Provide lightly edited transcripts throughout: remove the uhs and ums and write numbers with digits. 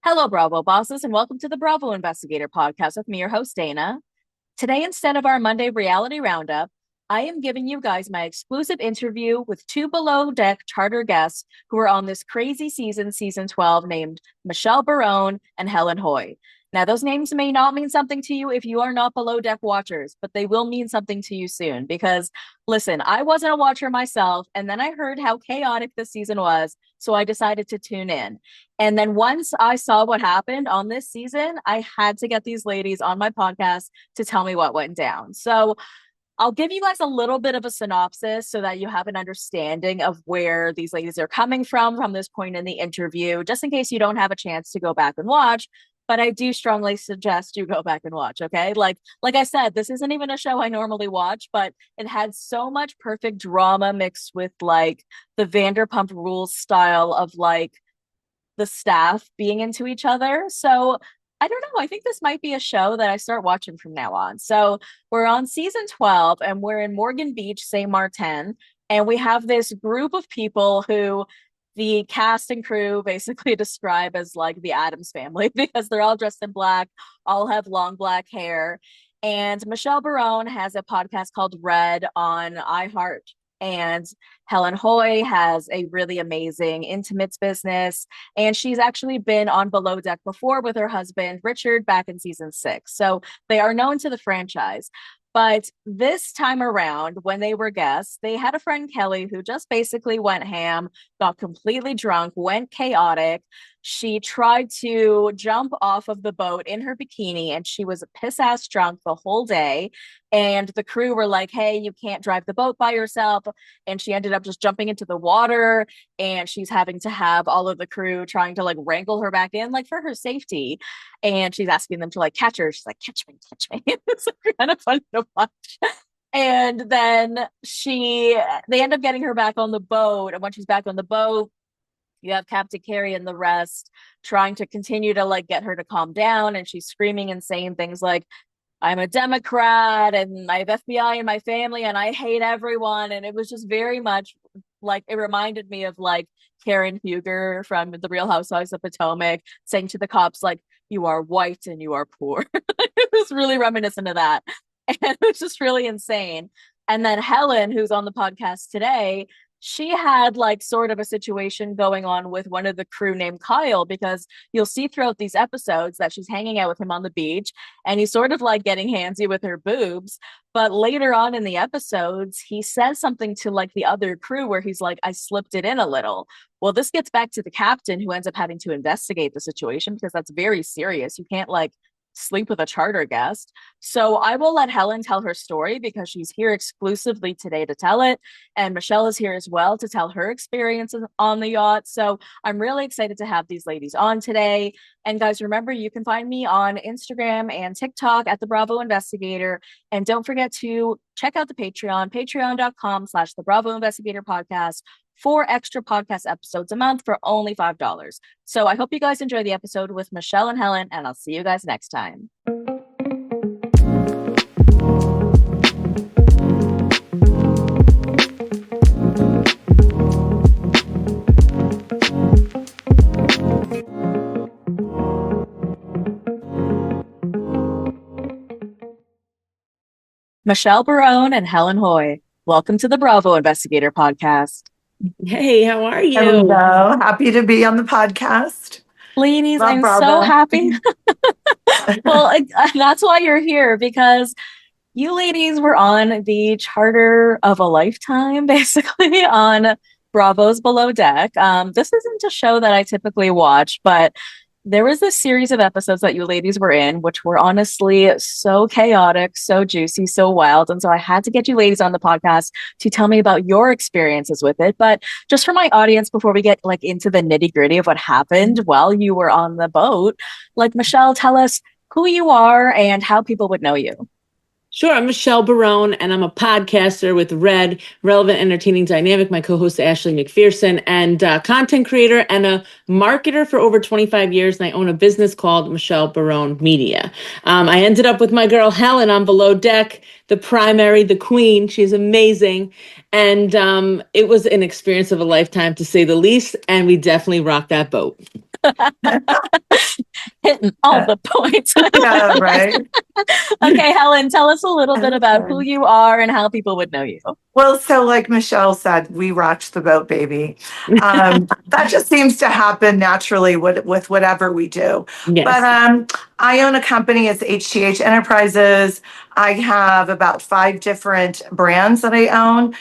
Hello, Bravo bosses, and welcome to the Bravo Investigator podcast with me, your host, Dana. Today, instead of our Monday reality roundup, I am giving you guys my exclusive interview with two below deck charter guests who are on this crazy season, season 12, named Michelle Barone and Helen Hoey. Now, those names may not mean something to you if you are not below deck watchers, but they will mean something to you soon because, listen, I wasn't a watcher myself, and then I heard how chaotic this season was, so I decided to tune in. And then once I saw what happened on this season, I had to get these ladies on my podcast to tell me what went down. So I'll give you guys a little bit of a synopsis so that you have an understanding of where these ladies are coming from this point in the interview, just in case you don't have a chance to go back and watch. But I do strongly suggest you go back and watch, okay? Like I said, this isn't even a show I normally watch, but it had so much perfect drama mixed with like the Vanderpump Rules style of like the staff being into each other. So I don't know. I think this might be a show that I start watching from now on. So we're on season 12 and we're in Morgan Beach, St. Martin. And we have this group of people who the cast and crew basically describe as like the Addams family because they're all dressed in black, all have long black hair. And Michelle Barone has a podcast called Red on iHeart. And Helen Hoy has a really amazing intimates business. And she's actually been on Below Deck before with her husband, Richard, back in season 6. So they are known to the franchise. But this time around, when they were guests, they had a friend, Kelly, who just basically went ham, got completely drunk, went chaotic. She tried to jump off of the boat in her bikini and she was piss ass drunk the whole day. And the crew were like, hey, you can't drive the boat by yourself. And she ended up just jumping into the water and she's having to have all of the crew trying to like wrangle her back in, like for her safety. And she's asking them to like catch her. She's like, catch me, catch me. It's kind of fun to watch. And then they end up getting her back on the boat. And when she's back on the boat, you have Captain Carrie and the rest trying to continue to like get her to calm down. And she's screaming and saying things like, I'm a Democrat and I have FBI in my family and I hate everyone. And it was just very much like it reminded me of like Karen Huger from The Real Housewives of Potomac saying to the cops, like, you are white and you are poor. It was really reminiscent of that. And it was just really insane. And then Helen, who's on the podcast today, she had like sort of a situation going on with one of the crew named Kyle because you'll see throughout these episodes that she's hanging out with him on the beach and he's sort of like getting handsy with her boobs. But later on in the episodes, he says something to like the other crew where he's like, I slipped it in a little. Well, this gets back to the captain who ends up having to investigate the situation because that's very serious. You can't like sleep with a charter guest. So I will let Helen tell her story because she's here exclusively today to tell it. And Michelle is here as well to tell her experiences on the yacht. So I'm really excited to have these ladies on today. And guys, remember, you can find me on Instagram and TikTok at the Bravo Investigator. And don't forget to check out the Patreon, patreon.com/the Bravo Investigator podcast. 4 extra podcast episodes a month for only $5. So I hope you guys enjoy the episode with Michelle and Helen, and I'll see you guys next time. Michelle Barone and Helen Hoy, welcome to the Bravo Investigator podcast. Hey, how are you? Hello, happy to be on the podcast. Ladies, Love I'm Bravo. so happy. Well, that's why you're here because you ladies were on the charter of a lifetime, basically on Bravo's Below Deck. This isn't a show that I typically watch, but there was this series of episodes that you ladies were in, which were honestly so chaotic, so juicy, so wild. And so I had to get you ladies on the podcast to tell me about your experiences with it. But just for my audience, before we get like into the nitty gritty of what happened while you were on the boat, like Michelle, tell us who you are and how people would know you. Sure, I'm Michelle Barone, and I'm a podcaster with Red, Relevant, Entertaining, Dynamic. My co-host Ashley McPherson, and content creator and a marketer for over 25 years. And I own a business called Michelle Barone Media. I ended up with my girl Helen on Below Deck, the primary, the queen. She's amazing, and it was an experience of a lifetime, to say the least. And we definitely rocked that boat. all the points. Yeah, right. Okay, Helen, tell us a little bit about who Okay. you are and how people would know you. Well, so like Michelle said, we rocked the boat, baby. That just seems to happen naturally with whatever we do. But Yes. I own a company, it's HTH Enterprises. I have about 5 different brands that I own.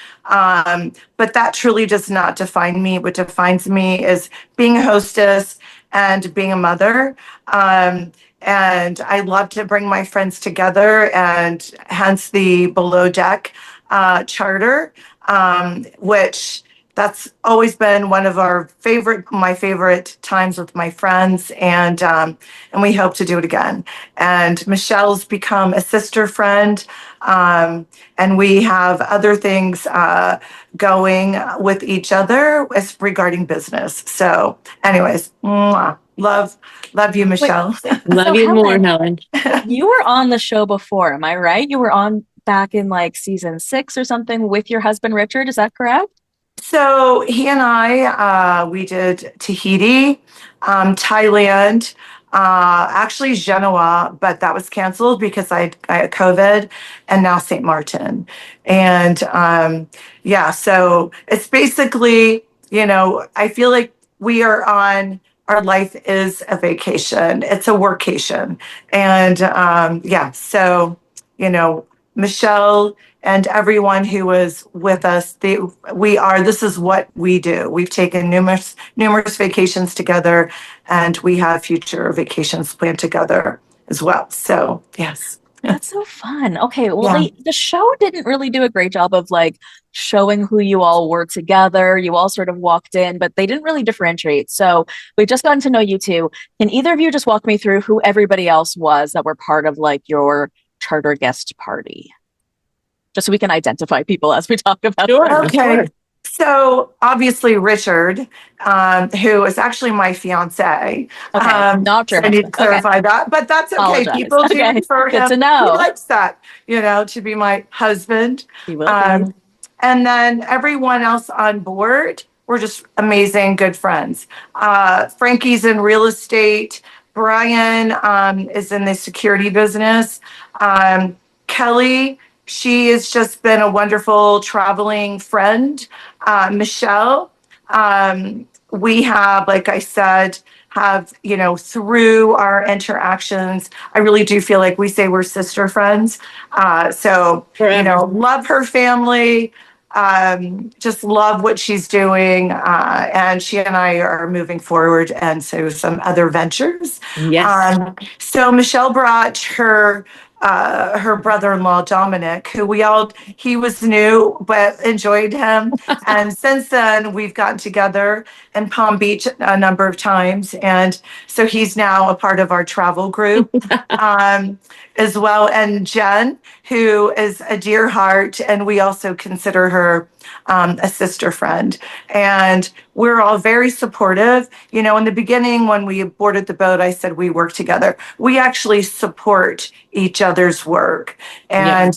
But that truly does not define me. What defines me is being a hostess and being a mother. And I love to bring my friends together, and hence the Below Deck charter, which that's always been one of my favorite times with my friends, and we hope to do it again. And Michelle's become a sister friend, and we have other things going with each other as regarding business. So, anyways, mwah. Love you, Wait, Michelle. Love so you more, Helen, Helen. you were on the show before, am I right? You were on back in like season 6 or something with your husband Richard, is that correct? So he and I, we did Tahiti, Thailand, actually Genoa, but that was canceled because I had COVID, and now St. Martin. And yeah, so it's basically, I feel like our life is a vacation. It's a workation. And yeah, so, Michelle and everyone who was with us, this is what we do. We've taken numerous vacations together, and we have future vacations planned together as well. So yes. That's so fun. Okay, well, Yeah. the show didn't really do a great job of like showing who you all were together. You all sort of walked in, but they didn't really differentiate. So we've just gotten to know you two. Can either of you just walk me through who everybody else was that were part of like your charter guest party? Just so we can identify people as we talk about Sure, them. of course. Okay. So obviously Richard, who is actually my fiance. Okay, not So your I need to husband. Okay, clarify that, but that's okay. apologize. People do Okay, refer good to him. He know. likes that, to be my husband. He will be. Um, and then everyone else on board were just amazing, good friends. Frankie's in real estate. Brian is in the security business. Kelly, she has just been a wonderful traveling friend. Michelle, we have, like I said, through our interactions, I really do feel like we say we're sister friends. So, Forever. love her family, just love what she's doing. And she and I are moving forward, and so some other ventures. Yes. So Michelle brought her brother-in-law Dominic, he was new but enjoyed him. And since then, we've gotten together in Palm Beach a number of times, and so he's now a part of our travel group as well. And Jen, who is a dear heart, and we also consider her a sister friend. And we're all very supportive. In the beginning, when we boarded the boat, I said we work together. We actually support each other's work, Yeah.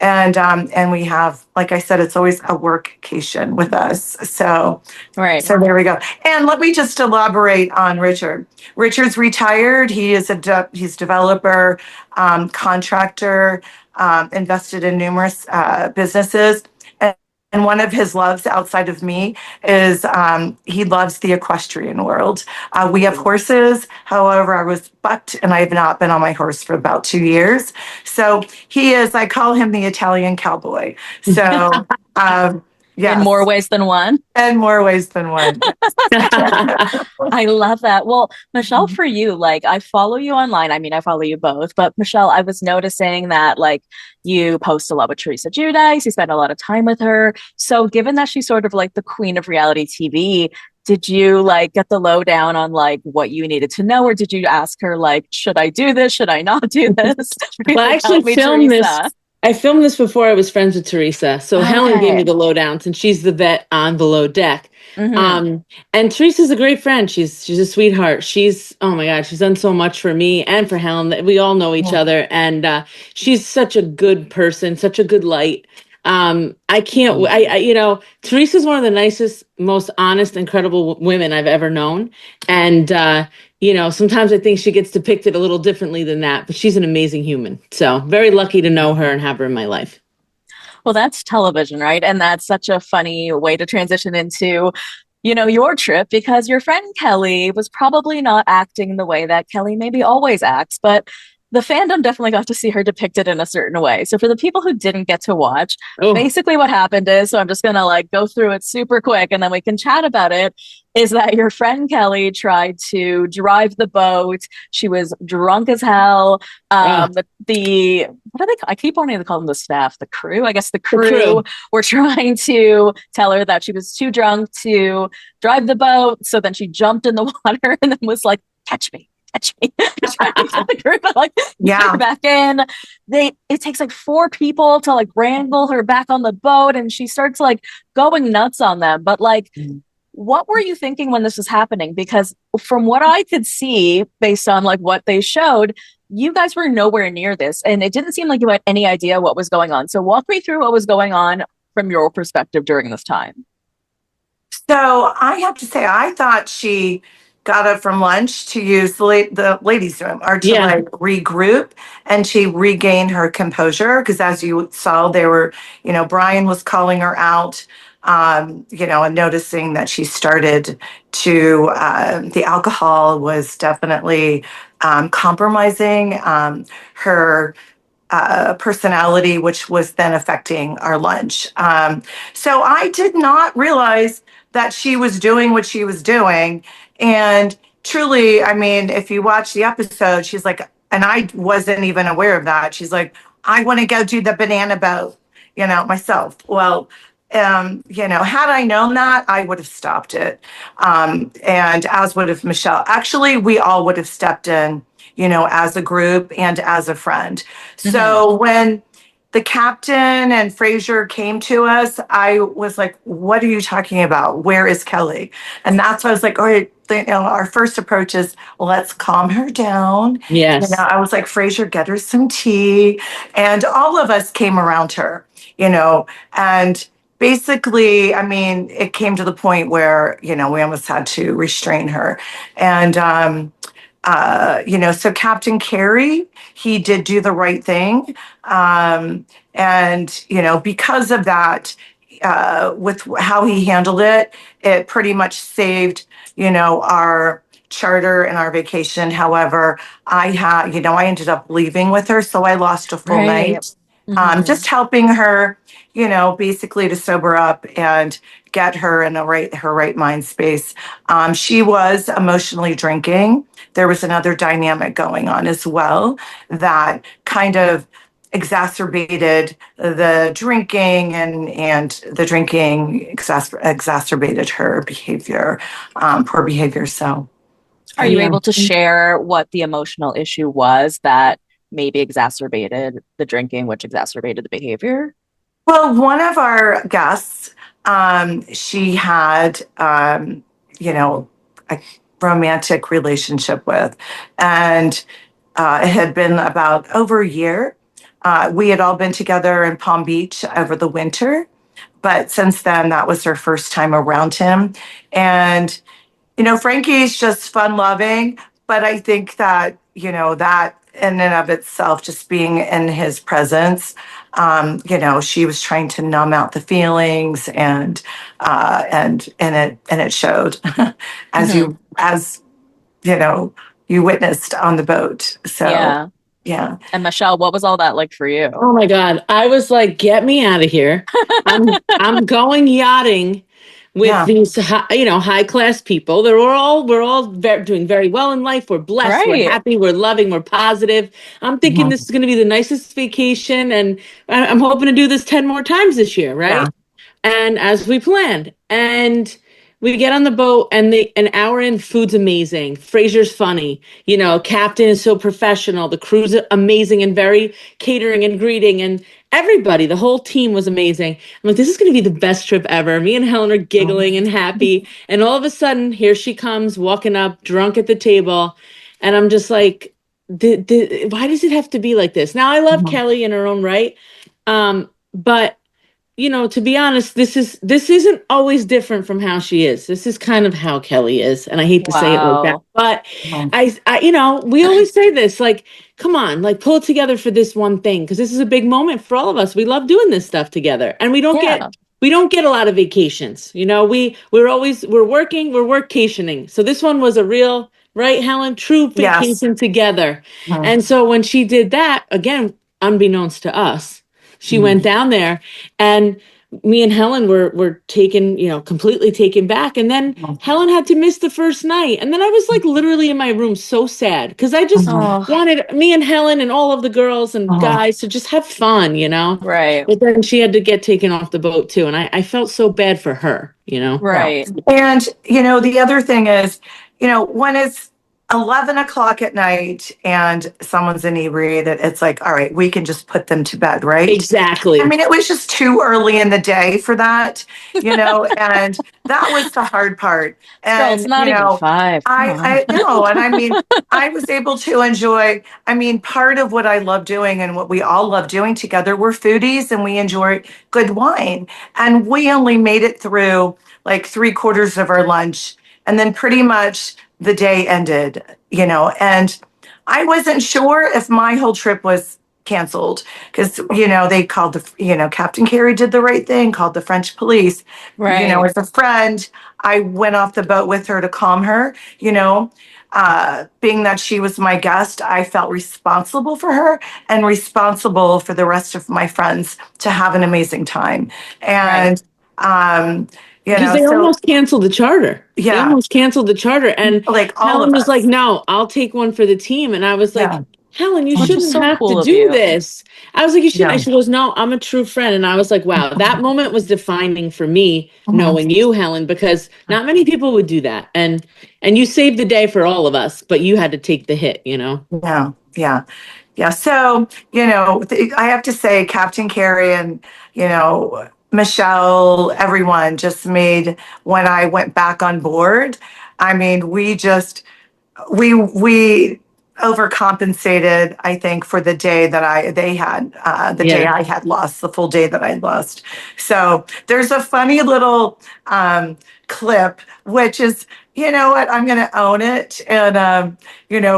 and we have, like I said, it's always a workcation with us. So Right. so there we go. And let me just elaborate on Richard. Richard's retired. He is he's developer, contractor, invested in numerous businesses. And one of his loves outside of me is he loves the equestrian world. We have horses. However, I was bucked and I have not been on my horse for about 2 years. So I call him the Italian cowboy. So, In more ways than one. in more ways than one. I love that. Well, Michelle, for you, like I follow you online. I mean, I follow you both, but Michelle, I was noticing that like you post a lot with Teresa Giudice, you spend a lot of time with her. So given that she's sort of like the queen of reality TV, did you like get the lowdown on like what you needed to know, or did you ask her like, should I do this? Should I not do this? Well, I actually filmed this. I filmed this before I was friends with Teresa. So Helen gave me the lowdown, since she's the vet on Below Deck. And Teresa's a great friend. She's a sweetheart. Oh my God, she's done so much for me and for Helen. We all know each other, and she's such a good person, such a good light. I can't, Teresa's one of the nicest, most honest, incredible women I've ever known. And, sometimes I think she gets depicted a little differently than that, but she's an amazing human. So very lucky to know her and have her in my life. Well, that's television, right? And that's such a funny way to transition into, your trip, because your friend Kelly was probably not acting the way that Kelly maybe always acts, but the fandom definitely got to see her depicted in a certain way. So for the people who didn't get to watch, Oh, basically what happened is, so I'm just gonna like go through it super quick and then we can chat about it, is that your friend Kelly tried to drive the boat. She was drunk as hell. ah, The what do they call, I keep wanting to call them the staff, the crew. I guess the the crew crew. were trying to tell her that she was too drunk to drive the boat. So then she jumped in the water and then was like, catch me. Catch me. Trying to get the crew to like get her Yeah. back in. It takes like 4 people to like wrangle her back on the boat, and she starts like going nuts on them. But like, what were you thinking when this was happening? Because from what I could see, based on like what they showed, you guys were nowhere near this, and it didn't seem like you had any idea what was going on. So walk me through what was going on from your perspective during this time. So I have to say, I thought she got up from lunch to use the ladies' room or to Yeah. like regroup and she regained her composure. Because as you saw, they were, Brian was calling her out, and noticing that she started to, the alcohol was definitely compromising her personality, which was then affecting our lunch. So I did not realize that she was doing what she was doing. And truly, I mean, if you watch the episode, she's like, and I wasn't even aware of that. She's like, I want to go do the banana boat, myself. Well, had I known that, I would have stopped it. And as would have Michelle. Actually, we all would have stepped in, as a group and as a friend. Mm-hmm. So when the captain and Fraser came to us, I was like, what are you talking about? Where is Kelly? And that's why I was like, all right, our first approach is let's calm her down. Yes. I was like, Fraser, get her some tea. And all of us came around her, and basically, I mean, it came to the point where, we almost had to restrain her. And, so Captain Carey, he did do the right thing. And, because of that, with how he handled it, it pretty much saved, our charter and our vacation. However, I ended up leaving with her. So I lost a full Right. night, Mm-hmm. just helping her, basically to sober up and get her in her right mind space. She was emotionally drinking. There was another dynamic going on as well that kind of exacerbated the drinking, and the drinking exacerbated her behavior, poor behavior. So, Are you yeah. able to share what the emotional issue was that maybe exacerbated the drinking, which exacerbated the behavior? Well, one of our guests, she had, a romantic relationship with, and it had been about over a year. We had all been together in Palm Beach over the winter, but since then, that was her first time around him. And Frankie's just fun loving, but I think that, that in and of itself, just being in his presence, she was trying to numb out the feelings, and it showed as Mm-hmm. you witnessed on the boat. So, Yeah. yeah. And Michelle, what was all that like for you? Oh my God. I was like, get me out of here. I'm going yachting with Yeah. these high class people. We're all doing very well in life. We're blessed, we're Right. happy, we're loving, we're positive. I'm thinking Mhm. this is going to be the nicest vacation, and I'm hoping to do this 10 more times this year, Yeah. right? And as we planned. And we get on the boat, and an hour in, food's amazing. Fraser's funny. Captain is so professional. The crew's amazing and very catering and greeting, and everybody, the whole team was amazing. I'm like, this is going to be the best trip ever. Me and Helen are giggling and happy. And all of a sudden, here she comes walking up, drunk at the table. And I'm just like, why does it have to be like this? Now, I love Mhm. Kelly in her own right. But to be honest, this isn't always different from how she is. This is kind of how Kelly is, and I hate to say it like that, Wow. but Mhm. we always say this, like, come on, like, pull it together for this one thing, because this is a big moment for all of us. We love doing this stuff together, and Yeah. we don't get a lot of vacations. We're working, we're workationing. So this one was a real, right, Helen, true Yes. vacation together. Mhm. And so when she did that, again, unbeknownst to us, she Mhm. went down there, and me and Helen were taken, completely taken back. And then Helen had to miss the first night. And then I was like literally in my room so sad because I just Mhm. Oh, wanted me and Helen and all of the girls and Mhm. guys to just have fun. right. But then she had to get taken off the boat too. And I felt so bad for her. Yeah. Right. And, the other thing is, when it's 11 o'clock at night and someone's inebriated, it's like, all right, we can just put them to bed, right? I Exactly. mean, it was just too early in the day for that, and that was the hard part. Girl, it's And, not even 5. Come on. I know, and I mean, I was able to enjoy, part of what I love doing and what we all love doing together, we're foodies and we enjoy good wine. And we only made it through like three-quarters of our lunch. And then pretty much the day ended, and I wasn't sure if my whole trip was canceled because they called Captain Carey did the right thing, called the French police. Right. As a friend, I went off the boat with her to calm her. Being that she was my guest, I felt responsible for her and responsible for the rest of my friends to have an amazing time. Right. And um, Because they so almost canceled the charter. They yeah, almost canceled the charter. And like all Helen of was like, us. no, I'll take one for the team. And I was like, Yeah, Helen, you Which is shouldn't so have to cool of do you. this. I was like, you shouldn't. yeah. And she goes, no, I'm a true friend. And I was like, wow, that moment was defining for me, Mhm. knowing you, Helen, because not many people would do that. And you saved the day for all of us, but you had to take the hit. Yeah, yeah, yeah. So, I have to say, Captain Carey and, Michelle, everyone just made when I went back on board. I mean, we overcompensated, I think, for the day that they had the day Yeah. I had lost, the full day that I lost. So there's a funny little clip, which is, you know what, I'm going to own it. And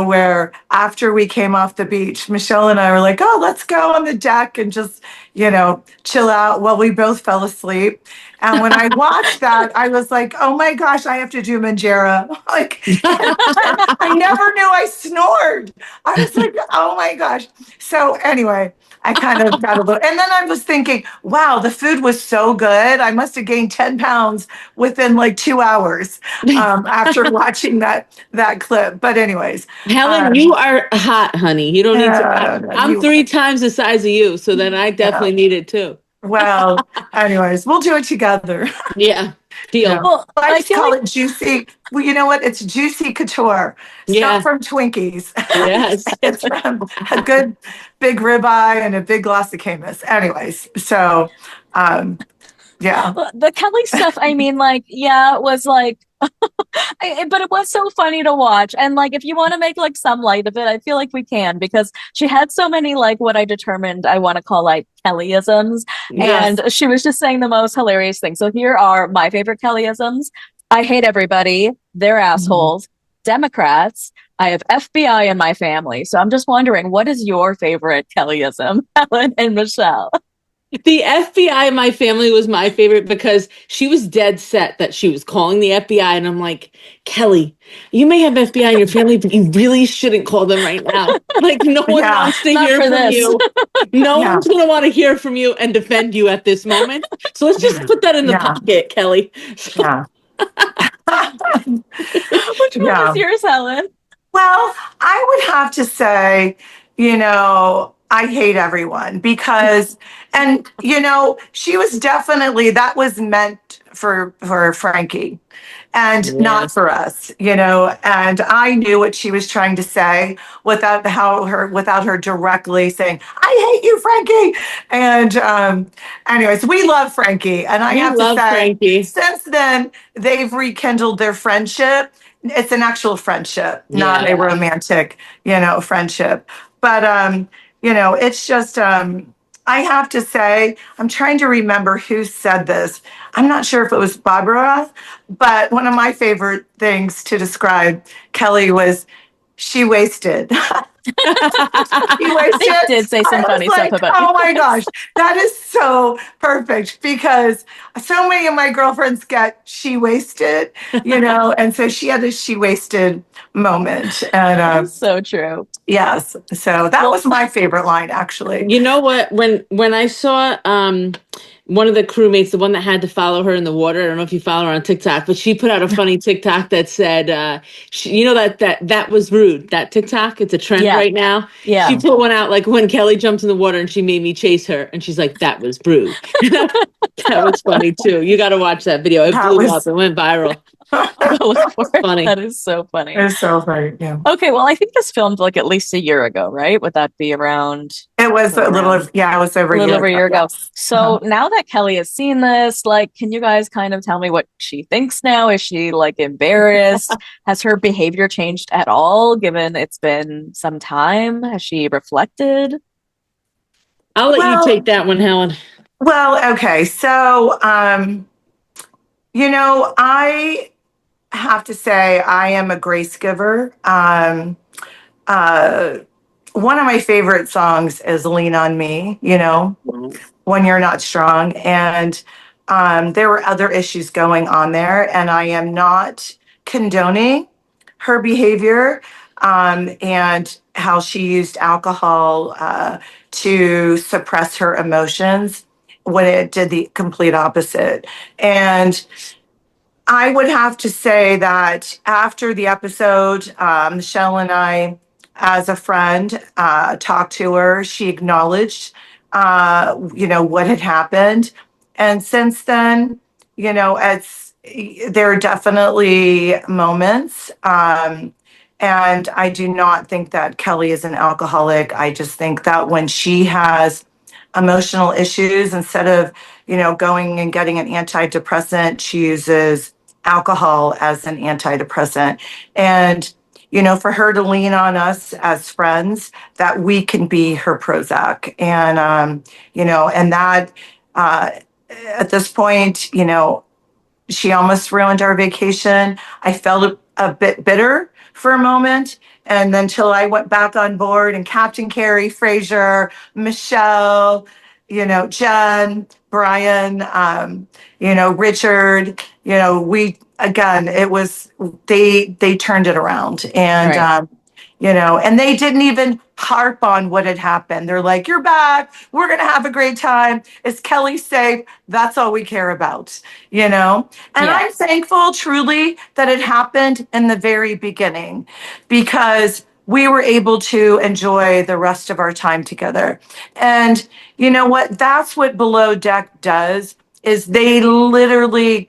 where after we came off the beach, Michelle and I were like, oh, let's go on the deck and just chill out. Well, we both fell asleep. And when I watched that, I was like, oh my gosh, I have to do Manjera. Like, I never knew I snored. I was like, oh my gosh. So anyway, I kind of got a little, and then I was thinking, wow, the food was so good. I must have gained 10 pounds within like 2 hours after watching that clip. But anyways, Helen, um, you are hot, honey. You don't need to. I'm you, 3 times the size of you, so then I yeah. definitely need it too. Well, anyways, we'll do it together. Yeah, Yeah. deal. Well, I I just feel call like it juicy. Well, you know what? It's juicy couture. It's not Yeah, from Twinkies. yes. It's from a good big ribeye and a big glass of Camus. Anyways, so um, yeah. the Kelly stuff, I mean, like, yeah, it was like, but it was so funny to watch. And like, if you want to make like some light of it, I feel like we can because she had so many like what I determined I want to call like Kellyisms, Yes. and she was just saying the most hilarious things. So here are my favorite Kellyisms. I hate everybody. They're Mhm. assholes. Democrats. I have FBI in my family. So I'm just wondering, what is your favorite Kellyism, Helen and Michelle? The FBI in my family was my favorite because she was dead set that she was calling the FBI. And I'm like, Kelly, you may have FBI in your family, but you really shouldn't call them right now. Like, no one Yeah. wants to Not hear for from this. you. No Yeah. one's going to want to hear from you and defend you at this moment. So let's just put that in the Yeah. pocket, Kelly. Yeah. Which one was Yeah. yours, Helen? Well, I would have to say, I hate everyone because, and she was definitely that was meant for Frankie, and Yeah. not for us, And I knew what she was trying to say without her directly saying, "I hate you, Frankie." And anyways, we love Frankie, and I We have to love say, Frankie. since then they've rekindled their friendship. It's an actual friendship, not Yeah. a Yeah. romantic, friendship. But it's just I have to say, I'm trying to remember who said this. I'm not sure if it was Barbara, but one of my favorite things to describe Kelly was she wasted. She They wasted. did say some I was funny stuff like, about you oh my guys. gosh, that is so perfect because so many of my girlfriends get she wasted, and so she had a she wasted moment. And That's so true. yes, so that Well, was my favorite line, actually. You know what? When I saw one of the crewmates, the one that had to follow her in the water, I don't know if you follow her on TikTok, but she put out a funny TikTok that said, that was rude. That TikTok, it's a trend yeah, right now. yeah. She put one out like when Kelly jumped in the water and she made me chase her, and she's like, "That was rude." That was funny too. You got to watch that video. It That blew up. was It went viral. I'll go look for it. Funny. That is so funny. it's so funny. Yeah, Okay, well, I think this filmed like at least a year ago, right? Would that be around? it was a little. Around Yeah, it was over a a little year over a ago. year ago. Yes. So now that Kelly has seen this, like, can you guys kind of tell me what she thinks now? Is she like embarrassed? Has her behavior changed at all, given it's been some time? Has she reflected? I'll let you Well, take that one, Helen. okay. So, I have to say I am a grace giver. Uh, One of my favorite songs is "Lean on Me." When you're not strong, and there were other issues going on there, and I am not condoning her behavior and how she used alcohol to suppress her emotions when it did the complete opposite. And I would have to say that after the episode, Michelle and I, as a friend, talked to her. She acknowledged, what had happened, and since then, it's there are definitely moments, and I do not think that Kelly is an alcoholic. I just think that when she has emotional issues, instead of going and getting an antidepressant, she uses alcohol as an antidepressant. And, for her to lean on us as friends, that we can be her Prozac. And, and that at this point, she almost ruined our vacation. I felt a bit bitter for a moment. And then till I went back on board and Captain Carrie, Fraser, Michelle, Jen, Brian, Richard, we, again, it was, they turned it around. And, Right. And they didn't even harp on what had happened. They're like, you're back. We're going to have a great time. Is Kelly safe? That's all we care about, And Yeah. I'm thankful truly that it happened in the very beginning because we were able to enjoy the rest of our time together. And you know what? That's what Below Deck does is they literally,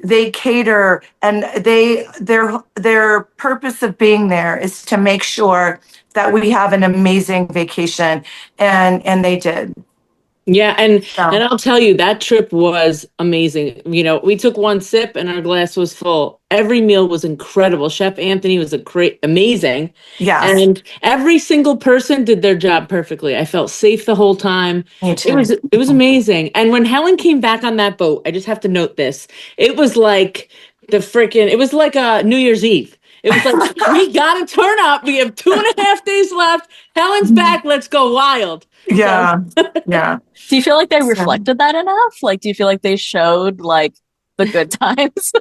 they cater and their purpose of being there is to make sure that we have an amazing vacation, and they did. Yeah, and So I'll tell you that trip was amazing. We took one sip and our glass was full. Every meal was incredible. Chef Anthony was amazing. yes, And every single person did their job perfectly. I felt safe the whole time. me It too. was amazing. And when Helen came back on that boat, I just have to note this. It was like it was like a New Year's Eve. It was like, we got to turn up. We have 2.5 days left. Helen's back. Let's go wild. Yeah, yeah. Do you feel like they So, reflected that enough? Like, do you feel like they showed like the good times?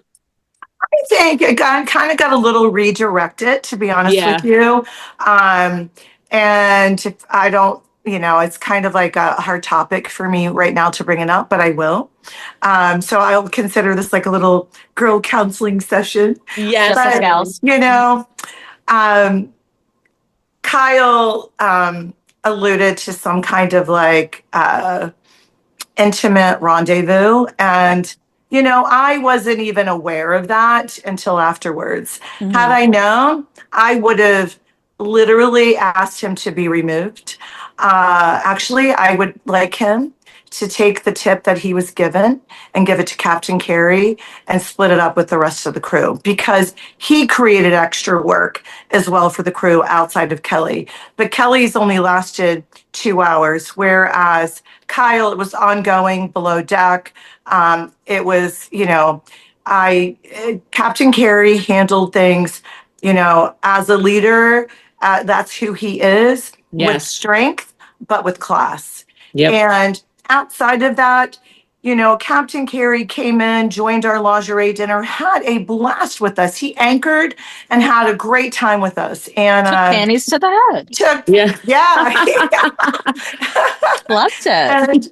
I think it kind of got a little redirected, to be honest Yeah. with you. And if I don't, it's kind of like a hard topic for me right now to bring it up, but I will. So I'll consider this like a little girl counseling session. Yes. Just us But, gals. um, Kyle alluded to some kind of like intimate rendezvous. And, I wasn't even aware of that until afterwards. Had I known, I would have literally asked him to be removed. Actually, I would like him to take the tip that he was given and give it to Captain Carey and split it up with the rest of the crew, because he created extra work as well for the crew outside of Kelly. But Kelly's only lasted 2 hours, whereas Kyle, it was ongoing below deck. It was, Captain Carey handled things, as a leader. That's who he is, with strength, but with class. Yep. And outside of that, Captain Carey came in, joined our lingerie dinner, had a blast with us. He anchored and had a great time with us. And took panties to the head. Yeah. Loved it. And,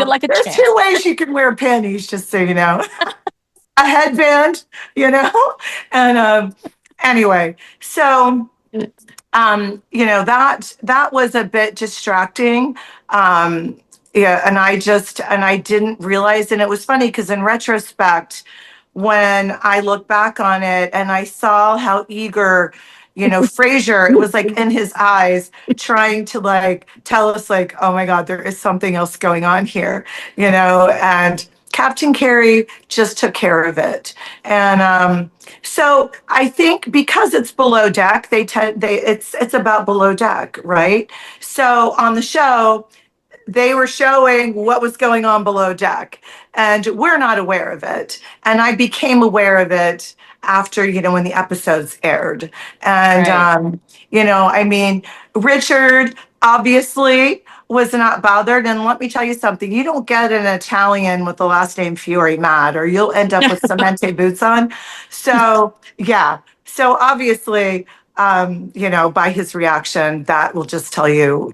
like a there's champ. 2 ways you can wear panties, just so you know. A headband, and anyway, so that was a bit distracting. And I didn't realize, and it was funny because in retrospect, when I look back on it and I saw how eager, Frasier, it was like in his eyes trying to like tell us like, oh my God, there is something else going on here, and Captain Carey just took care of it. And so I think because it's below deck, it's about below deck, right? So on the show, they were showing what was going on below deck, and we're not aware of it. And I became aware of it after, when the episodes aired. And, Right. Richard obviously was not bothered. And let me tell you something, you don't get an Italian with the last name Fiore mad, or you'll end up with cemente boots on. So, yeah. So obviously, by his reaction, that will just tell you,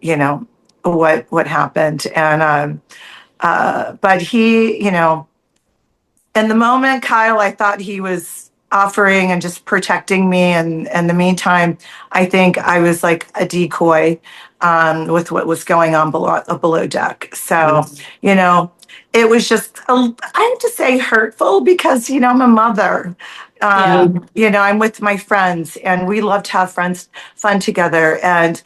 what happened. And but he, in the moment, Kyle, I thought he was offering and just protecting me, and in the meantime, I think I was like a decoy with what was going on below deck. So it was just I have to say hurtful, because I'm a mother. I'm with my friends, and we love to have fun together. And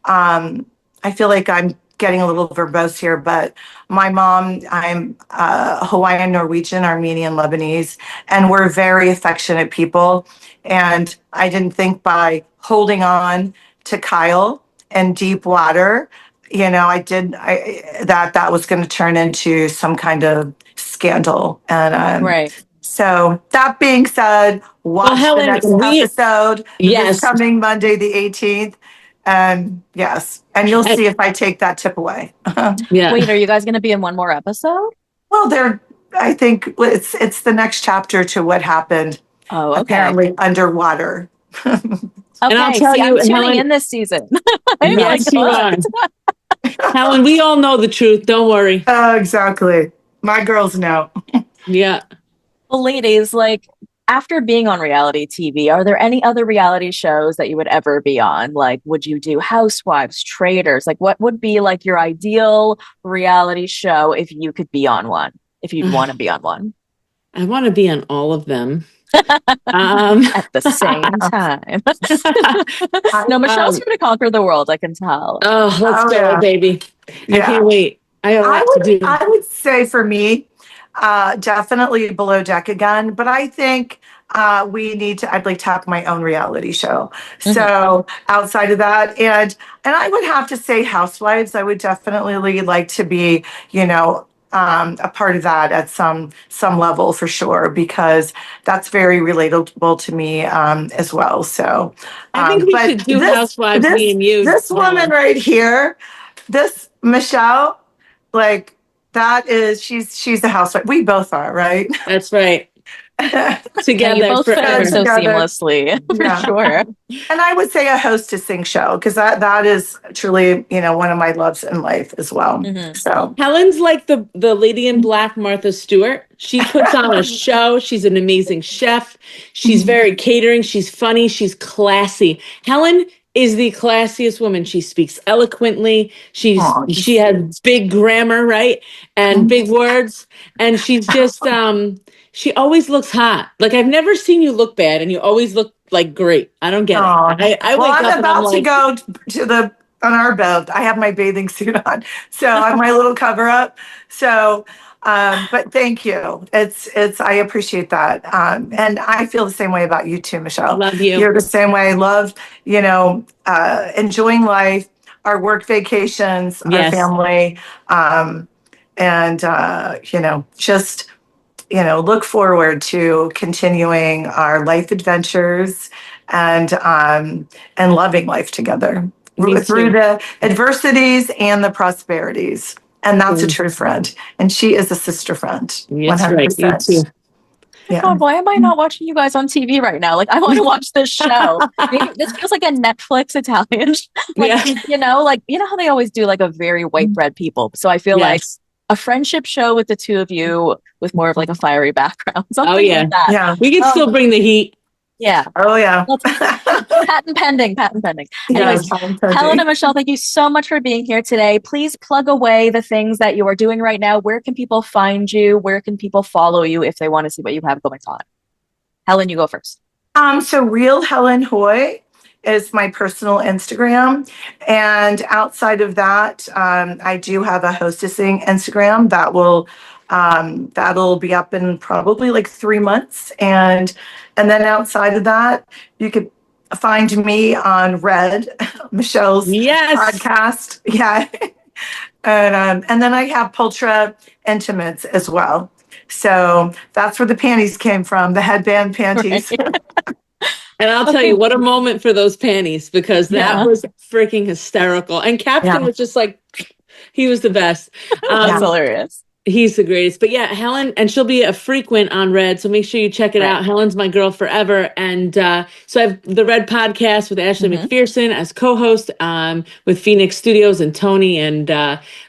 I feel like I'm getting a little verbose here, but my mom, I'm Hawaiian, Norwegian, Armenian, Lebanese, and we're very affectionate people. And I didn't think by holding on to Kyle in deep water, that was going to turn into some kind of scandal. And Right. so that being said, watch Helen, the next episode Yes. this coming Monday, the 18th. And yes, and you'll see if I take that tip away. Yeah. Wait, are you guys going to be in one more episode? Well, I think it's the next chapter to what happened. Oh, okay. Apparently underwater. And I'll tell you, I'm tuning Helen, in this season. Yes, you are. Helen, we all know the truth. Don't worry. Exactly. My girls know. Yeah. Well, ladies, like, after being on reality TV, are there any other reality shows that you would ever be on? Like, would you do Housewives, Traders? Like, what would be like your ideal reality show if you could be on one, if you'd want to be on one? I want to be on all of them. At the same time. No, Michelle's going to conquer the world, I can tell. Oh, let's go, baby. I can't wait. I would say for me, definitely below deck again, but I think I'd like to have my own reality show. Mm-hmm. So outside of that, and I would have to say Housewives, I would definitely like to be, a part of that at some level for sure, because that's very relatable to me as well. So I think we should do Housewives, me and you. This woman right here, this Michelle, like, that is, she's a housewife. We both are, right? That's right. Together, you both fit in so seamlessly, for sure. And I would say a hostessing show, because that is truly, one of my loves in life as well. Mm-hmm. So Helen's like the lady in black, Martha Stewart. She puts on a show. She's an amazing chef. She's very catering. She's funny. She's classy. Helen is the classiest woman. She speaks eloquently. She has big grammar, right? And big words. And she's just she always looks hot. Like, I've never seen you look bad, and you always look like great. I don't get it. I wake up I'm about to go to the on our boat. I have my bathing suit on, so I'm my little cover up. So, but thank you. I appreciate that. And I feel the same way about you too, Michelle. Love you. You're the same way. Love, enjoying life, our work vacations, our Yes. family, and, just, look forward to continuing our life adventures and loving life together Me through too. the adversities and the prosperities. And that's a Mm. true friend. And she is a sister friend, That's right. You 100%. too. Yeah. God, why am I not watching you guys on TV right now? Like, I want to watch this show. Maybe this feels like a Netflix Italian. Like, Yeah. how they always do like a very white bread people. So I feel like Yes. a friendship show with the two of you with more of like a fiery background, Oh something yeah. like that. Yeah. We can still bring the heat. Yeah. Oh, yeah. Patent pending, patent pending. Yes, Anyways, Helen and Michelle, thank you so much for being here today. Please plug away the things that you are doing right now. Where can people find you? Where can people follow you if they want to see what you have going on? Helen, you go first. So Real Helen Hoy is my personal Instagram. And outside of that, I do have a hostessing Instagram that'll be up in probably like 3 months. And then outside of that, you could find me on Red, Michelle's Yes. podcast. Yeah. And then I have Pultra Intimates as well. So that's where the panties came from, the headband panties. Right. And I'll tell you, what a moment for those panties, because that was freaking hysterical. And Captain was just like, he was the best. That's hilarious. He's the greatest. But yeah, Helen, and she'll be a frequent on Red, so make sure you check it out. Helen's my girl forever. And so I have the Red podcast with Ashley McPherson as co-host, with Phoenix Studios and Tony, and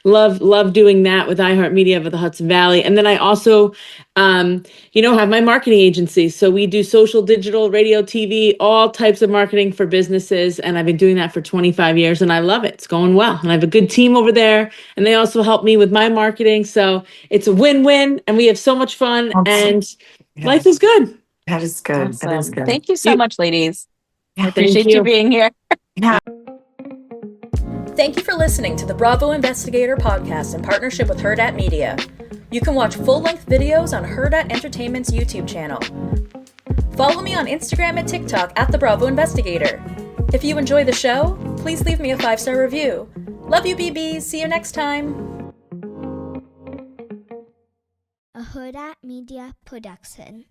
love doing that with iHeartMedia of the Hudson Valley. And then I also have my marketing agency. So we do social, digital, radio, TV, all types of marketing for businesses. And I've been doing that for 25 years and I love it. It's going well. And I have a good team over there, and they also help me with my marketing. So it's a win-win, and we have so much fun, and life is good. That is good. Awesome. That is good. Thank you so much, ladies. I Thank appreciate you being here. Yeah. Thank you for listening to the Bravo Investigator podcast in partnership with Hurrdat Media. You can watch full-length videos on Hurrdat Entertainment's YouTube channel. Follow me on Instagram and TikTok at The Bravo Investigator. If you enjoy the show, please leave me a 5-star review. Love you, BBs. See you next time. A Hurrdat Media Production.